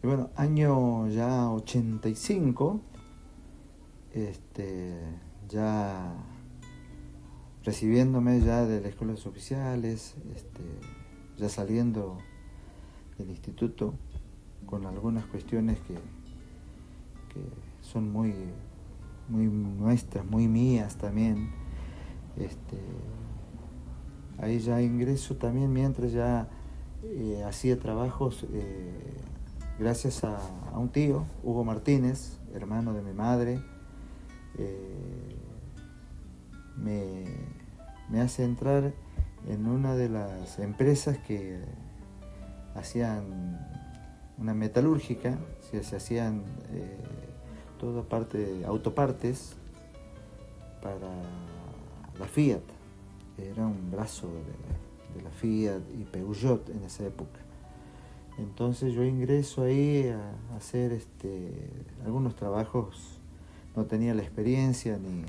bueno, año ya 85, ya recibiéndome ya de las escuelas oficiales, ya saliendo del instituto con algunas cuestiones que son muy nuestras, muy mías también. Este, Ahí ya ingreso también mientras ya hacía trabajos gracias a un tío, Hugo Martínez, hermano de mi madre. eh, me, Me hace entrar en una de las empresas que hacían una metalúrgica, se hacían toda parte de autopartes para la Fiat. Era un brazo de la Fiat y Peugeot en esa época. Entonces yo ingreso ahí a hacer algunos trabajos. No tenía la experiencia ni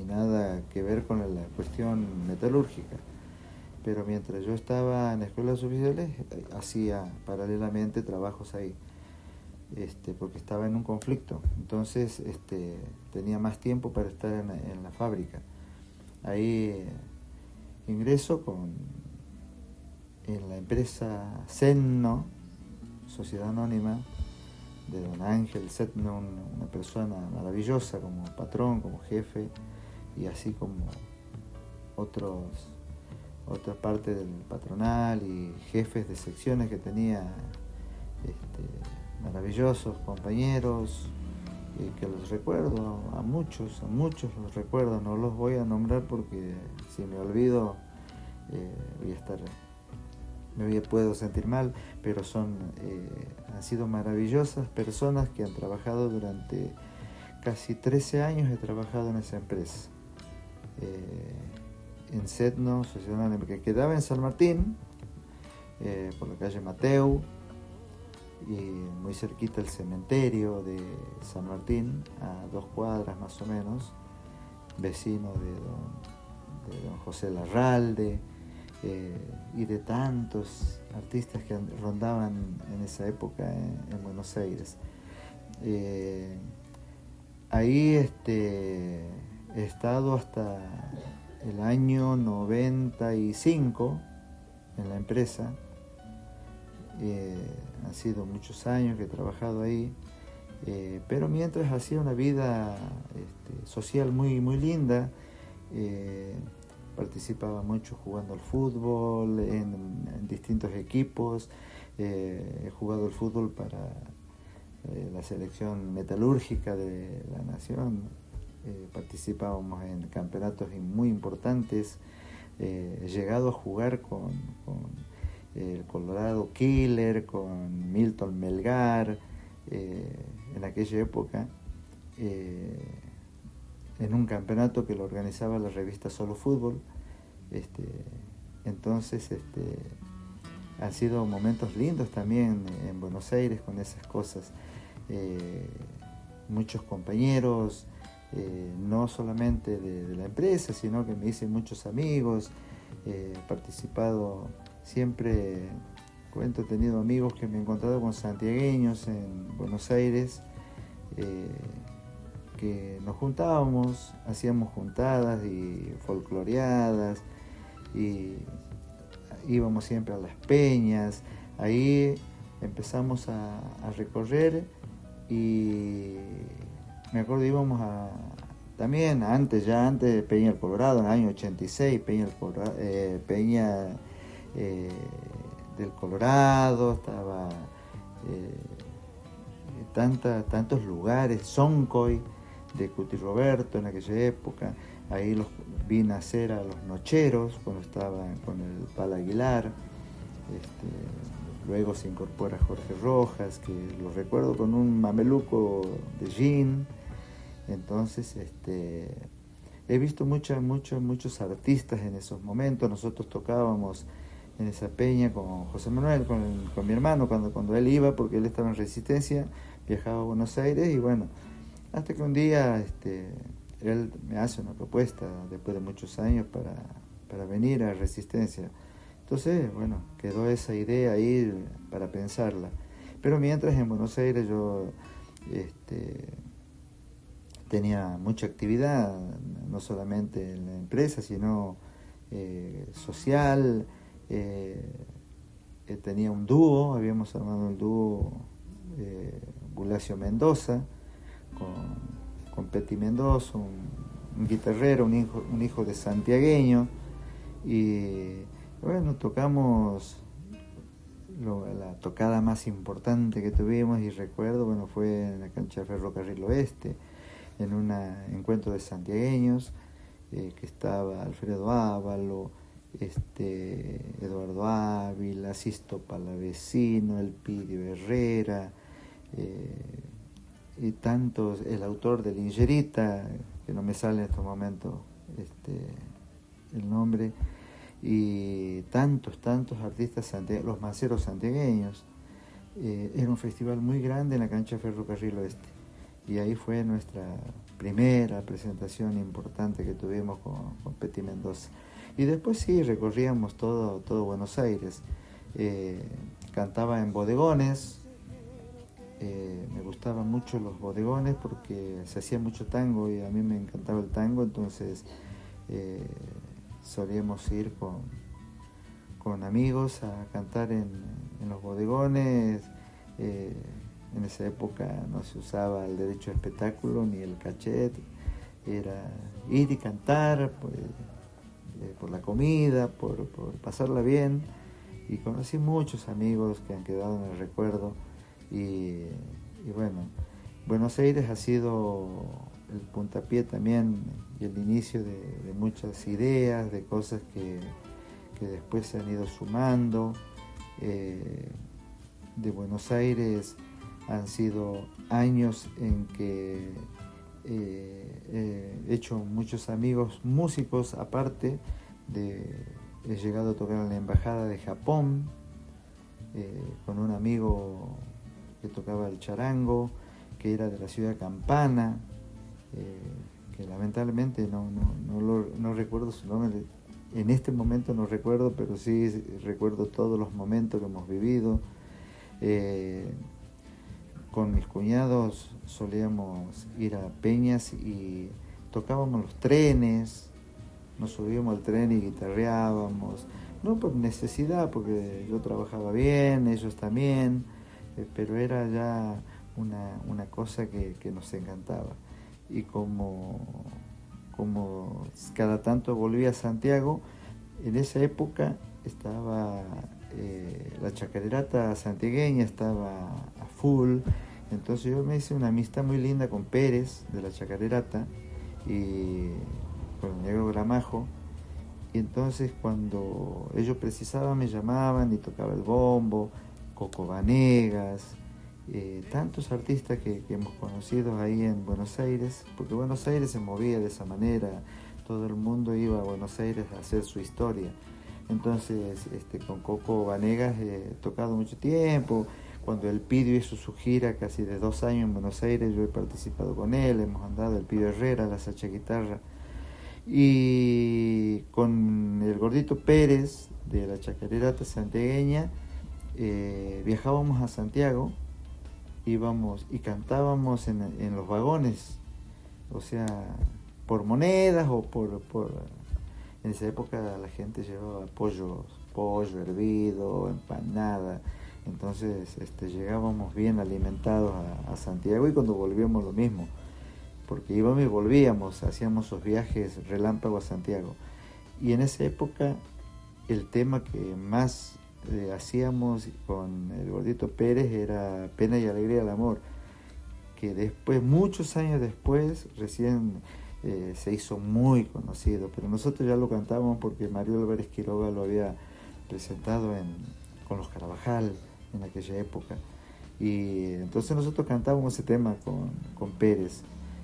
nada que ver con la cuestión metalúrgica, pero mientras yo estaba en escuelas oficiales hacía paralelamente trabajos ahí, porque estaba en un conflicto. Entonces tenía más tiempo para estar en la fábrica. Ahí ingreso en la empresa Setno, Sociedad Anónima, de don Ángel Setno, una persona maravillosa como patrón, como jefe, y así como otra parte del patronal y jefes de secciones que tenía, maravillosos compañeros, que los recuerdo, a muchos los recuerdo. No los voy a nombrar porque si me olvido puedo sentir mal, pero han sido maravillosas personas que han trabajado durante casi 13 años. He trabajado en esa empresa, en Setno, Sociedad Anónima, que quedaba en San Martín, por la calle Mateu, y muy cerquita el cementerio de San Martín, a 2 cuadras más o menos, vecino de don José Larralde, y de tantos artistas que rondaban en esa época en Buenos Aires. Ahí he estado hasta el año 95 en la empresa. Han sido muchos años que he trabajado ahí, pero mientras hacía una vida social muy linda. Participaba mucho jugando al fútbol en distintos equipos. He jugado al fútbol para la selección metalúrgica de la nación. Participábamos en campeonatos muy importantes. He llegado a jugar con el Colorado Killer, con Milton Melgar, en aquella época, en un campeonato que lo organizaba la revista Solo Fútbol. Entonces han sido momentos lindos también en Buenos Aires con esas cosas. Muchos compañeros, no solamente de la empresa, sino que me hice muchos amigos. He participado siempre, he tenido amigos que me he encontrado con santiagueños en Buenos Aires, que nos juntábamos, hacíamos juntadas y folcloreadas, y íbamos siempre a las peñas. Ahí empezamos a recorrer, y me acuerdo íbamos también antes de Peña del Colorado, en el año 86, Peña del Colorado, estaba tantos lugares, Soncoy de Cuti Roberto en aquella época. Ahí los vi nacer a los Nocheros cuando estaban con el Pal Aguilar. Luego se incorpora Jorge Rojas, que lo recuerdo con un mameluco de jean. Entonces he visto muchos artistas en esos momentos. Nosotros tocábamos en esa peña con José Manuel, con mi hermano, cuando él iba, porque él estaba en Resistencia, viajaba a Buenos Aires, y bueno, hasta que un día él me hace una propuesta después de muchos años para venir a Resistencia. Entonces, bueno, quedó esa idea ahí para pensarla. Pero mientras en Buenos Aires yo tenía mucha actividad, no solamente en la empresa, sino social. Tenía un dúo, habíamos armado el dúo Bulacio Mendoza con Petty Mendoza, un guitarrero, un hijo de santiagueño, y bueno, tocamos la tocada más importante que tuvimos, y recuerdo, bueno, fue en la cancha de Ferrocarril Oeste, en un encuentro de santiagueños, que estaba Alfredo Ávalo, Eduardo Ávila, Sisto Palavecino, El Pidio Herrera, y tantos, el autor de Lingerita, que no me sale en estos momentos el nombre, y tantos artistas los maceros santiagueños. Era un festival muy grande en la cancha Ferrocarril Oeste, y ahí fue nuestra primera presentación importante que tuvimos con Petty Mendoza. Y después sí, recorríamos todo Buenos Aires. Cantaba en bodegones. Me gustaban mucho los bodegones porque se hacía mucho tango y a mí me encantaba el tango, entonces solíamos ir con amigos a cantar en los bodegones. En esa época no se usaba el derecho de espectáculo ni el cachet, era ir y cantar por la comida, por pasarla bien, y conocí muchos amigos que han quedado en el recuerdo. Y bueno, Buenos Aires ha sido el puntapié también y el inicio de muchas ideas, de cosas que después se han ido sumando. De Buenos Aires han sido años en que he hecho muchos amigos músicos, aparte he llegado a tocar en la embajada de Japón, con un amigo que tocaba el charango, que era de la ciudad de Campana, que lamentablemente no recuerdo su nombre, en este momento no recuerdo, pero sí recuerdo todos los momentos que hemos vivido. Con mis cuñados solíamos ir a peñas y tocábamos los trenes, nos subíamos al tren y guitarreábamos, no por necesidad, porque yo trabajaba bien, ellos también, pero era ya una cosa que nos encantaba. Y como cada tanto volvía a Santiago, en esa época estaba la chacarerata santiagueña, estaba a full. Entonces yo me hice una amistad muy linda con Pérez de la chacarerata y con el negro Gramajo, y entonces cuando ellos precisaban me llamaban y tocaba el bombo, Coco Vanegas, tantos artistas que hemos conocido ahí en Buenos Aires, porque Buenos Aires se movía de esa manera, todo el mundo iba a Buenos Aires a hacer su historia. Entonces con Coco Vanegas he tocado mucho tiempo. Cuando el Pidio hizo su gira casi de 2 años en Buenos Aires, yo he participado con él, hemos andado, el Pidio Herrera, la Sacha Guitarra, y con el Gordito Pérez de la chacarerata santiagueña viajábamos a Santiago, íbamos y cantábamos en los vagones, o sea, por monedas o por en esa época la gente llevaba pollo hervido, empanada. Entonces llegábamos bien alimentados a Santiago, y cuando volvíamos lo mismo, porque íbamos y volvíamos, hacíamos esos viajes relámpago a Santiago. Y en esa época el tema que más hacíamos con el Gordito Pérez era Pena y Alegría del Amor, que después, muchos años después, recién se hizo muy conocido, pero nosotros ya lo cantábamos porque Mario Álvarez Quiroga lo había presentado con los Carabajal en aquella época, y entonces nosotros cantábamos ese tema con Pérez,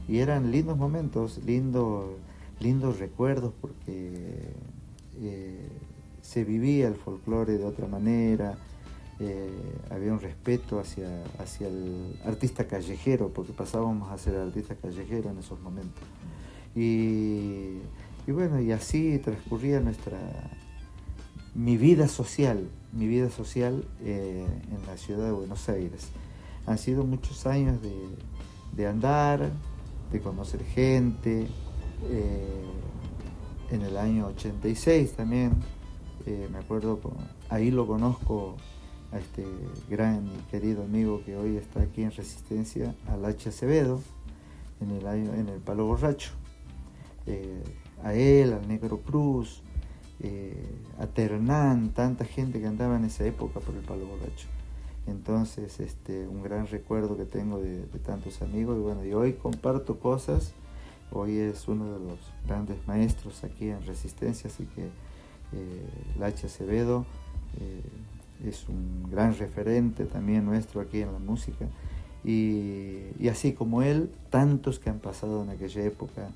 y eran lindos momentos, lindos recuerdos, porque se vivía el folclore de otra manera, había un respeto hacia el artista callejero, porque pasábamos a ser artistas callejeros en esos momentos. Y bueno, y así transcurría mi vida social, mi vida social en la ciudad de Buenos Aires. Han sido muchos años de andar, de conocer gente. En el año 86 también, me acuerdo, ahí lo conozco a este gran y querido amigo que hoy está aquí en Resistencia, al H. Acevedo, en el Palo Borracho. A él, al Negro Cruz, a Ternán, tanta gente que andaba en esa época por el Palo Borracho. Entonces, un gran recuerdo que tengo de tantos amigos, y bueno, y hoy comparto cosas. Hoy es uno de los grandes maestros aquí en Resistencia, así que Lachi Acevedo es un gran referente también nuestro aquí en la música, y así como él, tantos que han pasado en aquella época,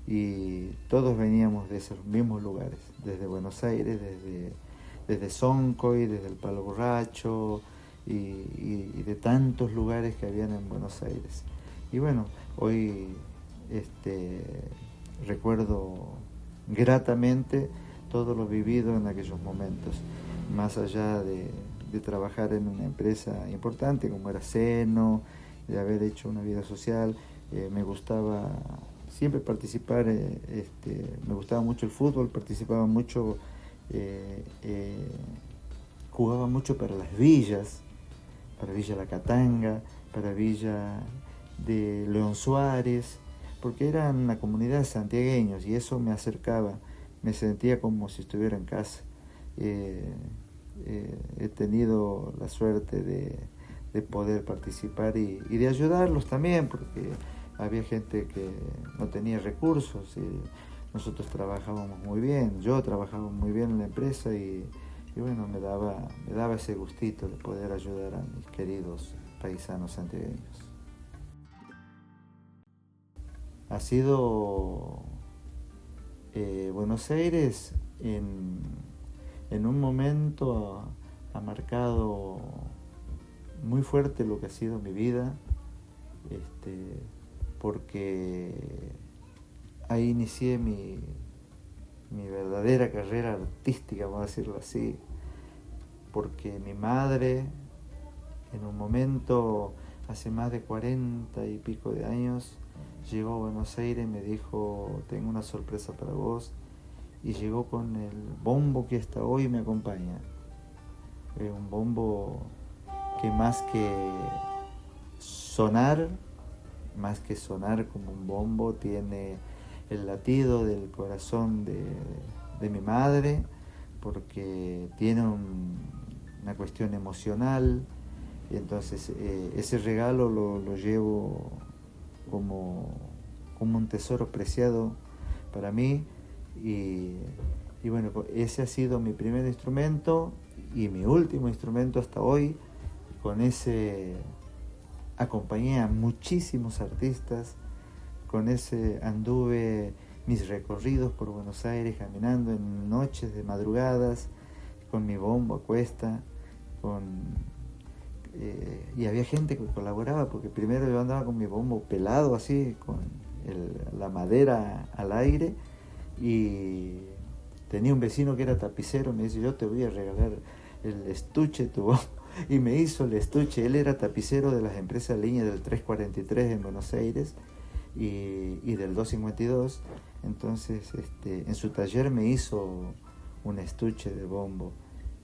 y todos veníamos de esos mismos lugares, desde Buenos Aires, desde Soncoy, desde el Palo Borracho, y de tantos lugares que habían en Buenos Aires. Y bueno, hoy recuerdo gratamente todo lo vivido en aquellos momentos, más allá de trabajar en una empresa importante como era Seno, de haber hecho una vida social. Me gustaba siempre participar, me gustaba mucho el fútbol, participaba mucho, jugaba mucho para las villas, para Villa La Catanga, para Villa de León Suárez, porque eran una comunidad de santiagueños y eso me acercaba, me sentía como si estuviera en casa. He tenido la suerte de poder participar y de ayudarlos también, porque había gente que no tenía recursos y nosotros trabajábamos muy bien, yo trabajaba muy bien en la empresa, y bueno, me daba ese gustito de poder ayudar a mis queridos paisanos santiagueños. Ha sido Buenos Aires en un momento ha marcado muy fuerte lo que ha sido mi vida, porque ahí inicié mi verdadera carrera artística, vamos a decirlo así, porque mi madre en un momento, hace más de 40 y pico de años, llegó a Buenos Aires y me dijo: tengo una sorpresa para vos, y llegó con el bombo que hasta hoy me acompaña. Un bombo que más que sonar como un bombo, tiene el latido del corazón de mi madre, porque tiene una cuestión emocional, y entonces ese regalo lo llevo como un tesoro preciado para mí, y bueno, ese ha sido mi primer instrumento y mi último instrumento hasta hoy. Con ese acompañé a muchísimos artistas, con ese anduve mis recorridos por Buenos Aires, caminando en noches de madrugadas, con mi bombo a cuesta, y había gente que colaboraba, porque primero yo andaba con mi bombo pelado así, con la madera al aire, y tenía un vecino que era tapicero, me dice: yo te voy a regalar el estuche tu bombo, y me hizo el estuche. Él era tapicero de las empresas de línea del 343 en Buenos Aires y del 252, entonces en su taller me hizo un estuche de bombo,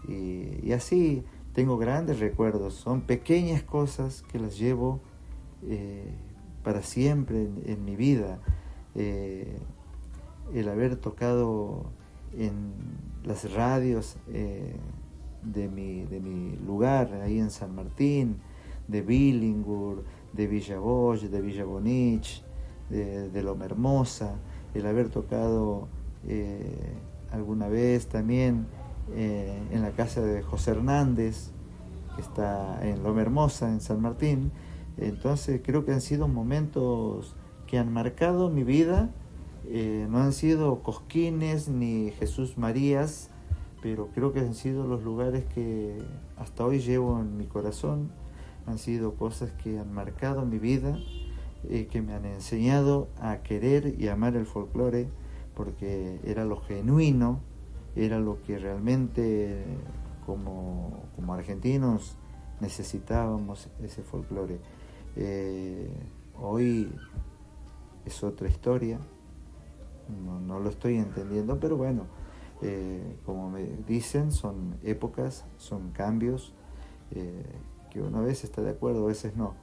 y así tengo grandes recuerdos. Son pequeñas cosas que las llevo para siempre en mi vida. El haber tocado en las radios de mi lugar, ahí en San Martín, de Billingur, de Villa Bosch, de Villa Bonich, de Loma Hermosa, el haber tocado alguna vez también en la casa de José Hernández, que está en Loma Hermosa, en San Martín. Entonces creo que han sido momentos que han marcado mi vida. No han sido Cosquines ni Jesús Marías, pero creo que han sido los lugares que hasta hoy llevo en mi corazón. Han sido cosas que han marcado mi vida, que me han enseñado a querer y amar el folclore, porque era lo genuino, era lo que realmente como argentinos necesitábamos ese folclore. Hoy es otra historia, no lo estoy entendiendo, pero bueno, como me dicen, son épocas, son cambios, que uno a veces está de acuerdo, a veces no.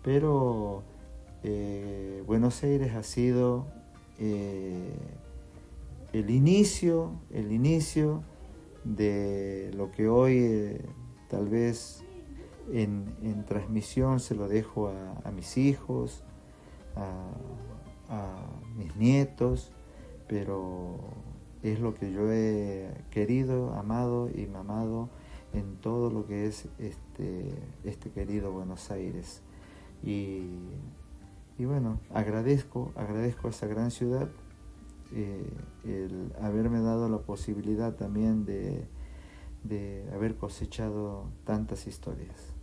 Pero Buenos Aires ha sido el inicio de lo que hoy tal vez en transmisión se lo dejo a mis hijos, a mis nietos, pero es lo que yo he querido, amado y mamado en todo lo que es este querido Buenos Aires. Y bueno, agradezco a esa gran ciudad el haberme dado la posibilidad también de haber cosechado tantas historias.